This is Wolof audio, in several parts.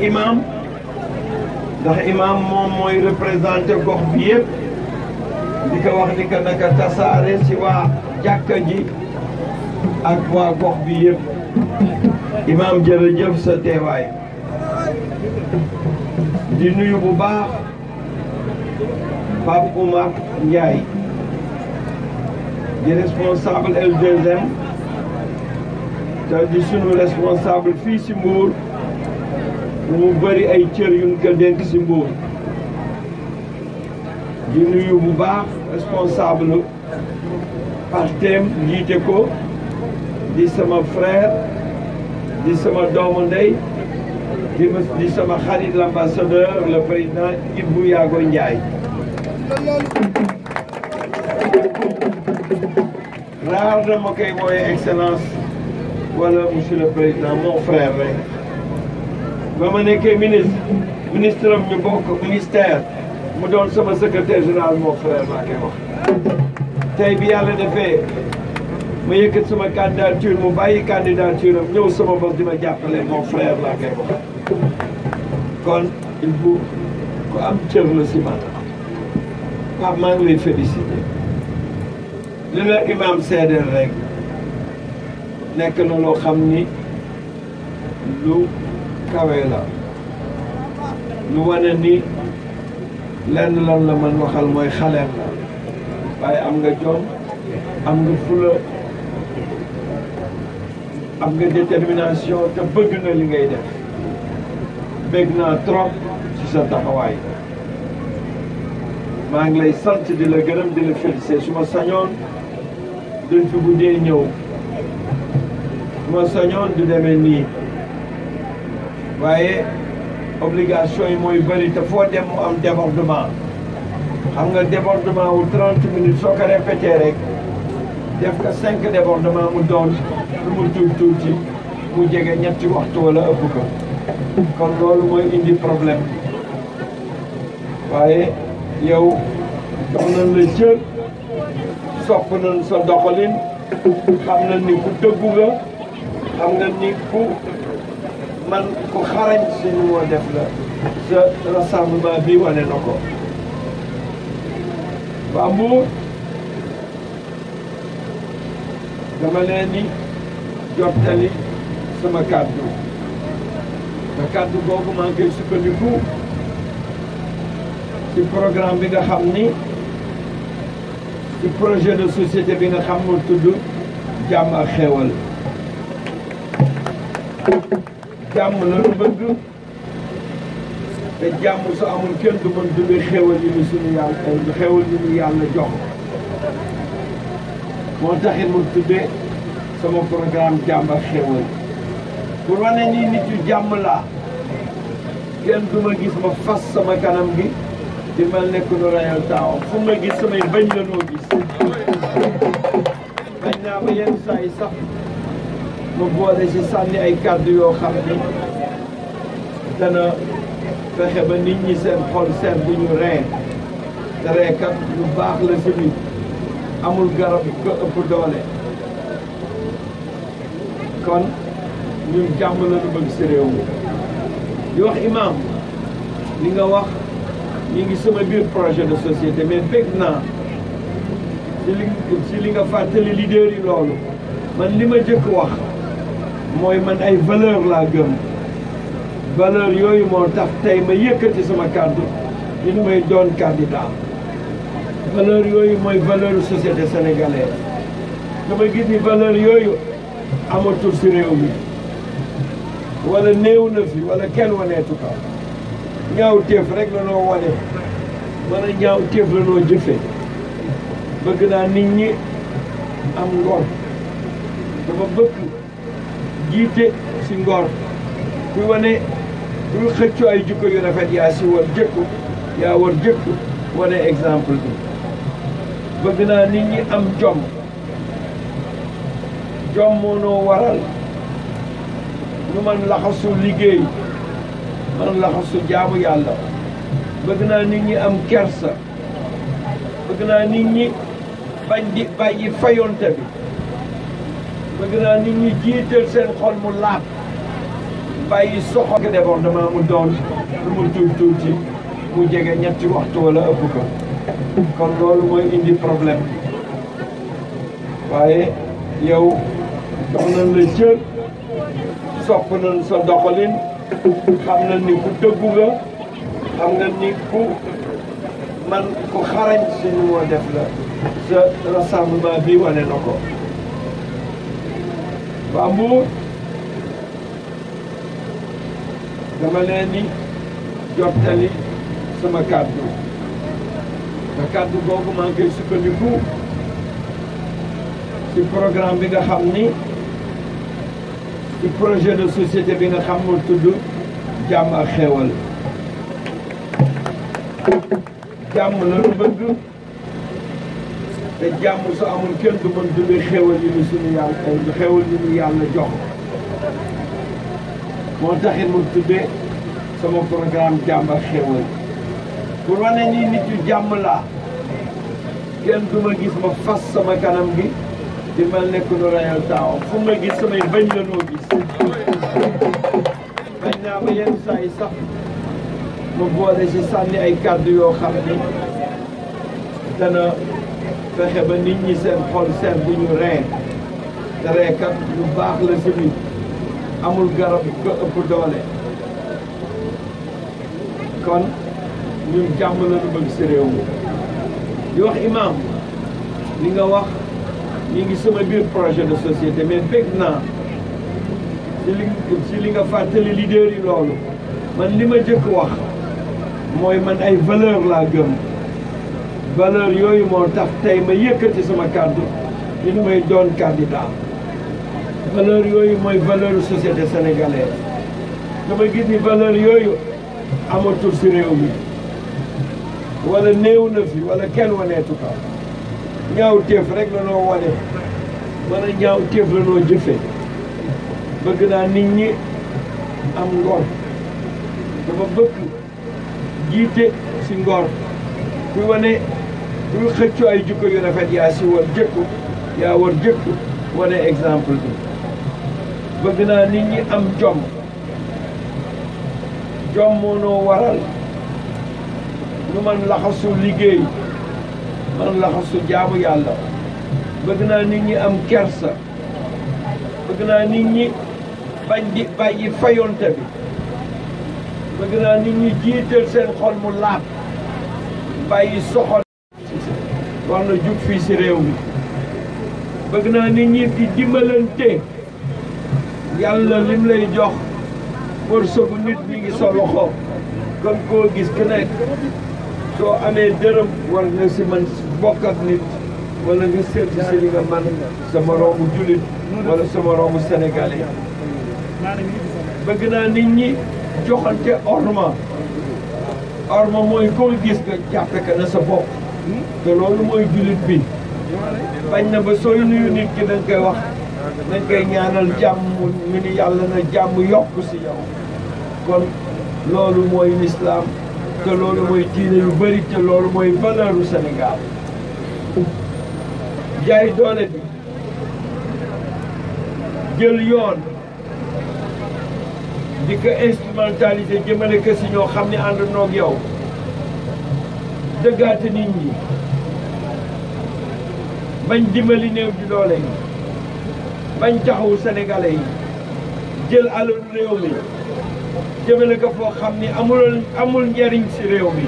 imam ndax imam moom mooy représenté gox bi yëpp di ko wax ni que naka tasaare si waa jàkka ji ak waa gox bi yëpp imam jërëjëf sa teewaay di nuyu bu baax Pape Oumar Ndiaye di responsable L2M te di sunu responsable fii si Mbour mu bëri ay cër yuñ ko dénk si Mbour di nuyu bu baax responsable partem jiite ko di sama frère di sama doomu ndey di sama xarit l'ambassadeur le président Ibou Yago Ndiaye raar na ma koy wooye excellence wala monsieur le président mon frère rek ba ma nekkee ministre am ñu bokk ministère mu doon sama secrétaire général mon frère laa koy wax tey bi yàlla defee ma yëkkat sama candidature mu bàyyi candidature am ñëw sama bopp di ma jàppale mon frère laa koy wax kon il faut ko am cër la si man Pape maa ngi lay félicité li la imam seedeel rek nekk na loo xam ni lu kawe la lu wane ni lenn lan la man waxal mooy xaleem la waaye am nga jom am nga fula am nga détermination te bëgg nga li ngay def bëgg naa trop ci sa taxawaay maa ngi lay sant di la gërëm di la félicité su ma sañoon duñ fi guddee ñëw su ma sañoon du demee nii waaye obligation yi mooy bëri te foo dem mu am débordement xam nga débordement wu 30 minutes soo ko répété rek def ko 5 débordement mu doon lu mu tuuti mu jege ñetti waxtu wala ëpp ko kon loolu mooy indi problème waaye yow jox nañ la cër sopp nañ sa doxalin xam nañ ni ku dëggu nga xam nga ni ku man ku xarañ si ñu moo def la sa rassemblement bi wane na ko waa Mbour dama leen ni jottali sama kàddu te kàddu googu maa ngi koy sukkandiku ci programme bi nga xam ni ci projet de société bi nga xam mu tudd jàmm ak xéewal jàmm la lu bëgg te jàmm su amul kenn du mën dund xéewal yi ñu suñu yàlla xéewal yi ñu yàlla jox moo taxit mu tuddee sama programme jàmm ak xéewal pour wane ni nit yu jàmm laa kenn du ma gis ma fas sama kanam gi di mel nekk nu rayal taawam fu ma gis samay bañ la noo gis bañ naa ba yenn saa yi sax ma boole si sànni ay kàddu yoo xam ni dana fexe ba nit ñi seen xol seet bu ñu ree te reekat lu baax la si nit amul garab ko ëpp doole kon ñun jàmm la ñu bëgg si réew mi di wax imam li nga wax ñi ngi sama biir projet de société mais bëgg naa si li nga fàttali leader yi loolu man li ma jëkk wax mooy man ay valeur laa gëm valeur yooyu moo tax tey ma yëkkati sama kàddu ñu ne may doon candidat valeur yooyu mooy valeur société sénégalaise dama gis ni valeur yooyu amatul si réew mi wala néew na fi wala kenn waneetu ko ñaaw téef rek la noo wane wala ñaaw téef la noo jëfe bëgg naa nit ñi am ngor dama bëgg jiite si ngor kuy wane kuy xëccoo ay jikko yu rafet yaa si war jëkku yaa war jëkku wane exemple bi bëgg naa nit ñi am jom jom moo noo waral ñu man laxasu liggéey man laxasu jaamu yàlla bëgg naa nit ñi am kersa bëgg naa nit ñi bañ di bàyyi fayonte bi bëgg naa nit ñi jiital seen xol mu laab bàyyi soxla ko débordement mu doon lu mu tuuti mu jege ñetti waxtu wala ëpp ko kon loolu mooy indi problème waaye yow jox nañ la cër sopp nañ sa doxalin xam nañ ni ku dëggu nga xam nga ni ku man ku xarañ suñu moo def la sa rassemblement bi wane na ko waa Mbour dama leen ni jottali sama kàddu te kàddu googu maa ngi koy sukkandiku ci programme bi nga xam ni ci projet de société bi nga xam mu tudd jàmm ak xéewal jàmm la lu bëgg te jàmm su amul kenn du mën dund xéewal yi ñu suñu yàlla xéewal yi ñu yàlla jox moo taxit mu tuddee sama programme jàmm ak xéewal pour wane ni nit yu jàmm laa kenn du ma gis ma fas sama kanam gi di mel nekk nu rayal taawam fu ma gis samay bañ la noo gis bañ naa ba yenn saa yi sax ma boole si sànni ay kàddu yoo xam ni dana fexe ba nit ñi seen xol seen bu ñu ree te reekat lu baax la si nit amul garab ko ëpp doole kon ñun jàmm la ñu bëgg si réew mi di wax imam li nga wax ñi ngi sama biir projet de société mais bég naa si li nga fàttali leader yi loolu man li ma jëkk wax mooy man ay valeur laa gëm valeur yooyu moo tax tey ma yëkkati sama kàddu ni may doon candidat valeur yooyu mooy valeur société sénégalaise dama gis ni valeur yooyu amatul si réew mi wala néew na fi wala kenn waneetu ko ñaaw téef rek la noo wane wala ñaaw téef la noo jëfe bëgg naa nit ñi am ngor dama bëgg jiite si ngor kuy wane kuy xëccoo ay jikko yu rafet yaa si war jëkku yaa war jëkku wane exemple bi bëgg naa nit ñi am jom moo noo waral nu man laxasu liggéey man laxasu jaamu yàlla bëgg naa nit ñi am kersa bëgg naa nit ñi bañ di bàyyi fayonte bi bëgg naa nit ñi jiital seen xol mu laab bàyyi soxol war na jug fii si réew mi bëgg naa nit ñi di dimbalante yàlla lim lay jox wërsëgu nit mi ngi sa loxo kon koo gis ku nekk soo amee dërëm war nga si man bokk ak nit wala nga seet si li nga man sa moroomu julit wala sa moroomu sénégalais bëgg naa nit ñi joxante orma mooy koo gis nga jàppe ka na sa bopp te loolu mooy julit bi bañ na ba sooy nuyu nit ki dañ koy wax dañ koy ñaanal jàmm mu ni yàlla na jàmm yokk si yow kon loolu mooy l'islam te loolu mooy diine yu bëri te loolu mooy valeur u Sénégal jaay doole bi jël yoon di ko instrumentaliser jëmale ko si ñoo xam ne ànd noog yow dëggaate nit ñi bañ dimbali néew di doole yi bañ taxawu sénégalais yi jël alalu réew mi jëmale ko foo xam ni amul njariñ si réew mi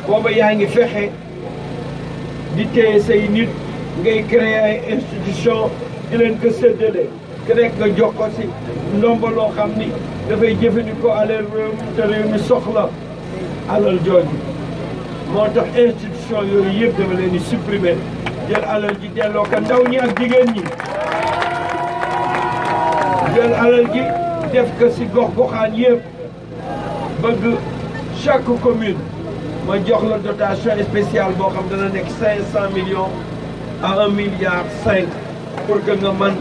booba yaa ngi fexe di téye say nit ngay créer ay institution di leen ko séddale ke rek nga jox ko si ndomba loo xam ni dafay jëfandikoo alal réew mi te réew mi soxla alal jooju moo tax institution yooyu yëpp dama leen di supprimer jël alal ji delloo ko ndaw ñi ak jigéen ñi jël alal ji def ko si gox goxaan yëpp bëgg chaque commune ma jox la dotation spéciale boo xam dana nekk 500 millions à 1,5 milliard pour que nga man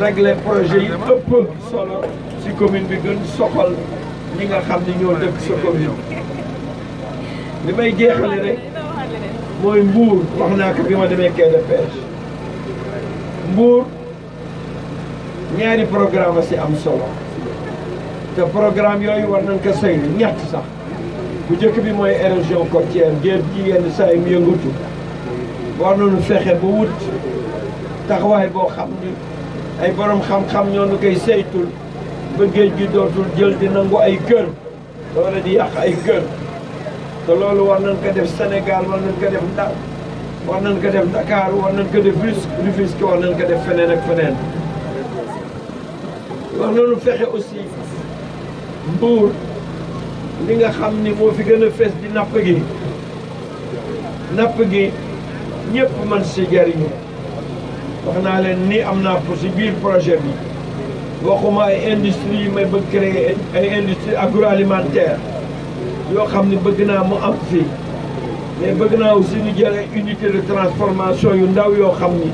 régler projet yi ëpp solo si commune bi gën soxal ñi nga xam ni ñoo dëkk sa commune li may jeexale rek mooy Mbour wax naa ko bi ma demee quai de pêche Mbour ñaari programme si am solo te programme yooyu war nañ ko saytu ñett sax bu njëkk bi mooy érosion côtière géej gi yenn saa yi mu yëngatu war nañu fexe ba wut taxawaay boo xam ni ay borom xam-xam ñoo nu koy saytul ba géej gi dootul jël di nangu ay kër wala di yàq ay kër te loolu war nañ ko def Sénégal war nañ ko def Ndar war nañ ko def Dakar war nañ ko def Rufisque war nañ ko def feneen ak feneen war nañu fexe aussi Mbour li nga xam ni moo fi gën a fees di napp gi ñëpp mën si jariñu wax naa leen ni am naa pour si biir projet bi waxuma ay industrie yi may bëgg créer ay industrie agroalimentaire yoo xam ni bëgg naa mu am fii mais bëgg naa aussi ñu jël ay unité de transformation yu ndaw yoo xam ni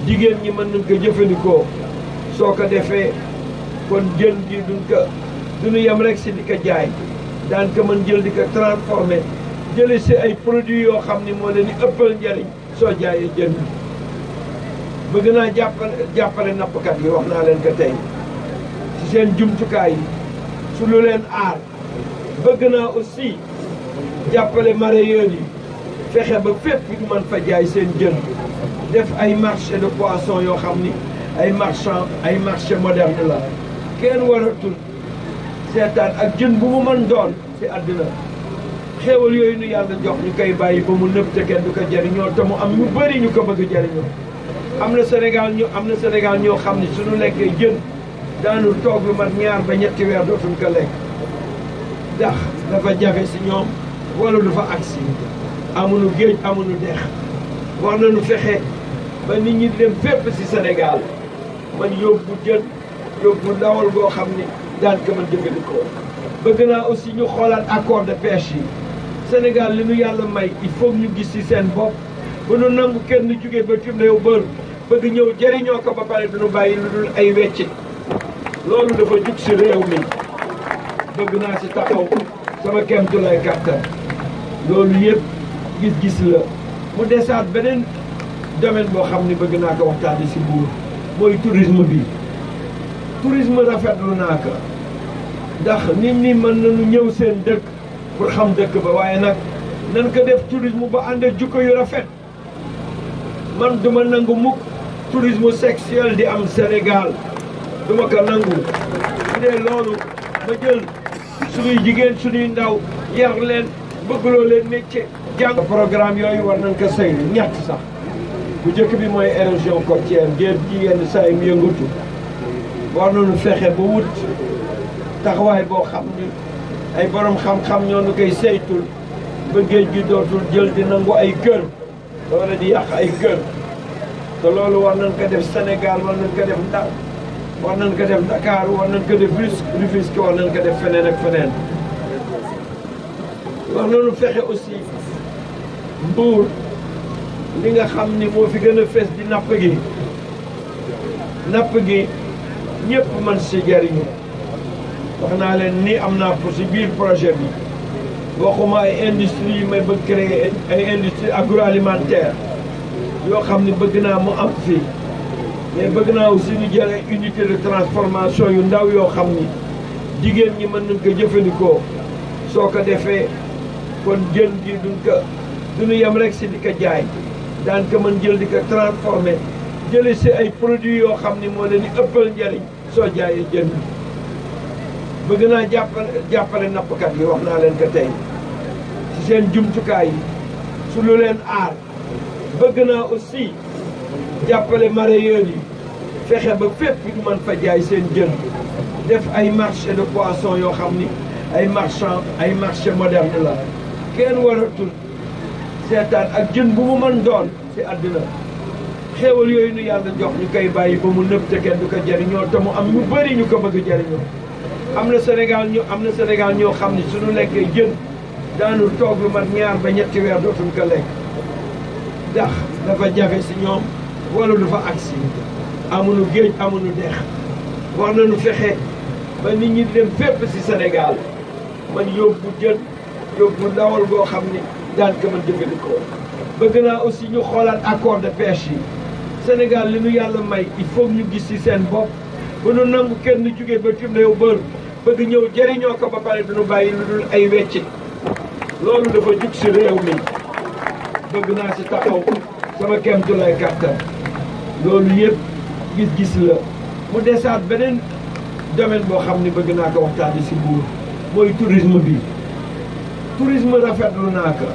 jigéen ñi mën nañ ko jëfandikoo soo ko defee kon jën gi duñu yem rek si di ko jaay daan ko mën jël di ko transformé jële si ay produits yoo xam ni moo leen di ëppal njariñ soo jaayee jën bi bëgg naa jàppale nappkat yi wax naa leen ko tey ci seen jumtukaay yi su lu leen aar bëgg naa aussi jàppale mareyeurs yi fexe ba fépp ñu mën fa jaay seen jën def ay marché de poisson yoo xam ni ay marché moderne la kenn waratul seetaan ak jën bu mu mën doon ci àddina xéewal yooyu nu yàlla jox ñu koy bàyyi ba mu nëb te kenn du ko jariñoo te mu am ñu bëri ñu ko bëgg jariñoo am na Sénégal ñoo xam ne suñu lekkee jën daanu toog lu mat ñaar ba ñetti weer dootuñ ko lekk ndax dafa jafe si ñoom wala du fa agsi amuñu géej amuñu dex war nañu fexe ba nit ñi dem fépp si Sénégal man yóbbu jën yóbbu ndawal goo xam ni daan ko mën jëfandikoo bëgg naa aussi ñu xoolaat accord de pêche yi Sénégal li ñu yàlla may il faut ñu gis ci seen bopp bu nu nangu kenn jóge ba tim réew bëgg ñëw jëriñoo ko ba pare duñu bàyyi lu dul ay weccit loolu dafa jug si réew mi bëgg naa si taxaw sama kéemtulaay kàttan loolu yëpp gis-gis la mu desaat beneen domaine boo xam ni bëgg naa ko waxtaane si Mbour mooy tourisme bi tourisme rafetlu naa ko ndax nit ñi mën nañu ñëw seen dëkk pour xam dëkk ba waaye nag nan ko def tourisme ba ànd ak jukko yu rafet man duma nangu mukk tourisme sexuel di am Sénégal duma ko nangu bu dee loolu ma jël suñuy jigéen suñuy ndaw yar leen bëggloo leen métier jàng programme yooyu war nañ ko saytu ñett sax bu njëkk bi mooy érosion côtière géej gi yenn saa yi mu yëngatu war nañu fexe ba wut taxawaay boo xam ni ay borom xam-xam ñoo nu koy saytul ba géej gi dootul jël di nangu ay kër wala di yàq ay kër te loolu war nañ ko def Sénégal war nañ ko def Ndar war nañ ko def Dakar war nañ ko def Rufisque war nañ ko def feneen ak feneen war nañu fexe aussi Mbour li nga xam ni moo fi gën a fees di napp gi ñëpp mën si jariñu wax naa leen ni am naa pour si biir projet bi waxuma ay industrie yi may bëgg créer ay industrie agroalimentaire yoo xam ni bëgg naa mu am fii mais bëgg naa aussi ñu jël ay unité de transformation yu ndaw yoo xam ni jigéen ñi mën nañ ko jëfandikoo soo ko defee kon jën gi duñu yem rek si di ko jaay daan ko mën jël di ko transformé jële si ay produits yoo xam ni moo leen di ëppal njariñ soo jaayee jën bi bëgg naa jàppale nappkat yi wax naa leen ko tey ci seen jumtukaay yi su lu leen aar bëgg naa aussi jàppale mareyeurs yi fexe ba fépp ñu mën fa jaay seen jën def ay marché de poisson yoo xam ni ay marché moderne la kenn waratul seetaan ak jën bu mu mën doon ci àddina xéewal yooyu nu yàlla jox ñu koy bàyyi ba mu nëb te kenn du ko jariñoo te mu am ñu bëri ñu ko bëgg jariñoo am na Sénégal ñoo xam ne suñu lekkee jën daanu toog lu mat ñaar ba ñetti weer dootuñ ko lekk ndax dafa jafe si ñoom wala du fa agsi amuñu géej amuñu dex war nañu fexe ba nit ñi dem fépp si Sénégal man yóbbu jën yóbbu ndawal goo xam ni daan ko mën jëfandikoo bëgg naa aussi ñu xoolaat accord de pêche yi Sénégal li nu yàlla may il faut ñu gis ci seen bopp bu nu nangu kenn jóge ba tim réew bëgg ñëw jëriñoo ko ba pare duñu bàyyi lu dul ay weccit loolu dafa jug si réew mi bëgg naa si taxaw sama kéemtulaay kàttan loolu yëpp gis-gis la mu desaat beneen domaine boo xam ne bëgg naa ko waxtaane si Mbour mooy tourisme bi tourisme rafetlu naa ko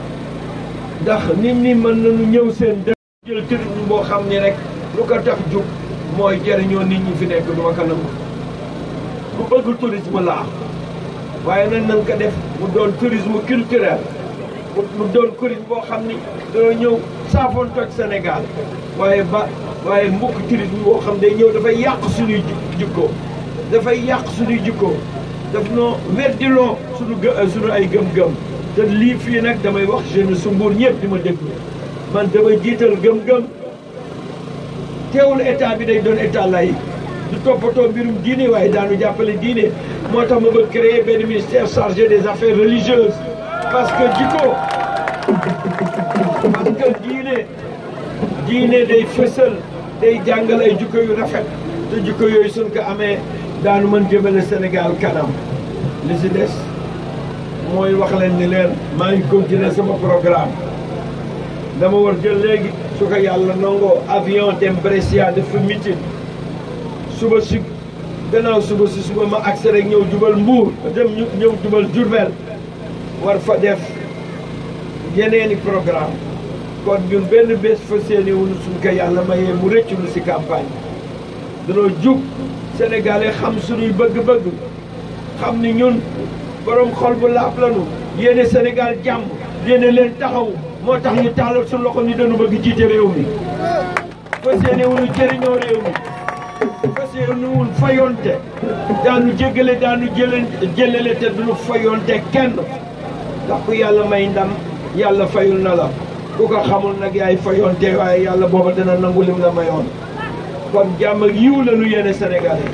ndax nit ñi mën nañu ñëw seen dëkk jël tourisme boo xam ni rek lu ko tax jug mooy jëriñoo nit ñi fi nekk du ma ko nangu bu bëgg tourisme laa waaye nag nañ ko def mu doon tourisme culturel mu doon tourisme boo xam ni doo ñëw saafoonte ak Sénégal waaye mbokk tourisme boo xam day ñëw dafay yàq suñuy jikko dafay yàq suñuy jikko daf noo weddiloo suñu ay gëm-gëm te lii fii nag damay wax jeune su Mbour ñëpp di ma déglu man damay jiital gëm-gëm teewul état bi day doon état laïque du toppatoo mbirum diine waaye daanu jàppale diine moo tax ma bëgg créer benn ministère chargé des affaires religieuses parce que diine day fësal day jàngal ay jikko yu rafet te jikko yooyu suñ ko amee daanu mën jëmale Sénégal kanam li si des mooy wax leen ni leen maa ngi continuer sama programme dama war jël léegi su ko yàlla nangoo avion dem Brescia def fa meeting suba si gannaaw suba ma accès rek ñëw jubal Mbour dem ñëw jubal Diourbel war fa def yeneeni programme kon ñun benn bés fa seeni wunu suñ ko yàlla mayee mu rëccu lu si campagne danoo jug sénégalais xam suñuy bëgg-bëgg xam ni ñun borom xol bu laab lanu yéene Sénégal jàmm yéene leen taxaw moo tax ñu tàllal suñu loxo ni dañu bëgg jiite réew mi fa seeni wunu jëriñoo réew mi fa seeni wun fayonte daanu jéggale daanu jëlale te duñu fayonte kenn ndax ku yàlla may ndam yàlla fayul na la ku ko xamul nag yaay fayonte waaye yàlla booba dina nangu lim la mayoon kon jàmm ak yiw la ñu yéene sénégalais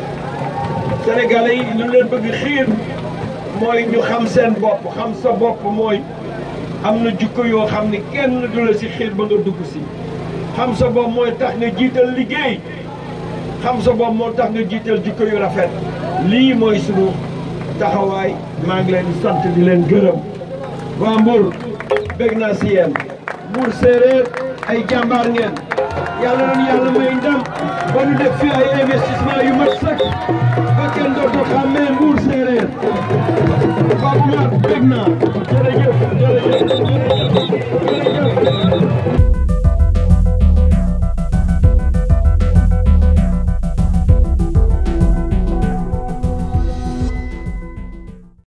yi ñu leen bëgg xiir mooy ñu xam seen bopp xam sa bopp mooy am na jikko yoo xam ni kenn du la si xiir ba nga dugg si xam sa bopp mooy tax nga jiital liggéey xam sa bopp moo tax nga jiital jikko yu rafet lii mooy sunu taxawaay maa ngi leen di sant di leen gërëm waa Mbour bég naa si yéen Mbour séeréer ay jàmbaar ngeen yàlla nañu yàlla may ndam ba ñu def fi ay investissement yu mat sëkk ba kenn dootu xàmmee Mbour séeréer Pape Oumar bég naa jërëjëf